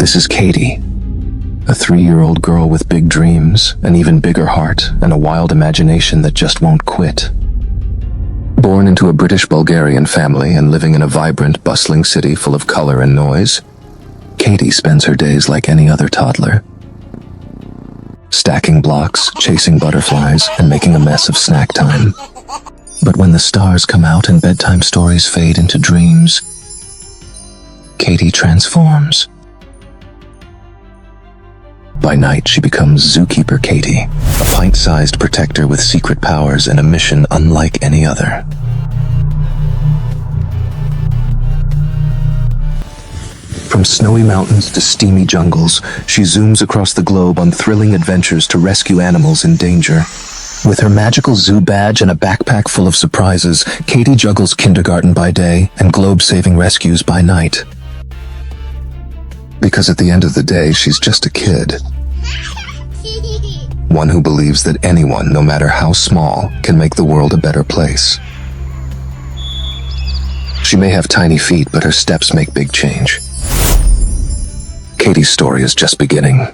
This is Katy, a 3-year-old girl with big dreams, an even bigger heart, and a wild imagination that just won't quit. Born into a British-Bulgarian family and living in a vibrant, bustling city full of color and noise, Katy spends her days like any other toddler. Stacking blocks, chasing butterflies, and making a mess of snack time. But when the stars come out and bedtime stories fade into dreams, Katy transforms. By night, she becomes Zookeeper Katy, a pint-sized protector with secret powers and a mission unlike any other. From snowy mountains to steamy jungles, she zooms across the globe on thrilling adventures to rescue animals in danger. With her magical zoo badge and a backpack full of surprises, Katy juggles kindergarten by day and globe-saving rescues by night. Because at the end of the day, she's just a kid. One who believes that anyone, no matter how small, can make the world a better place. She may have tiny feet, but her steps make big change. Katy's story is just beginning.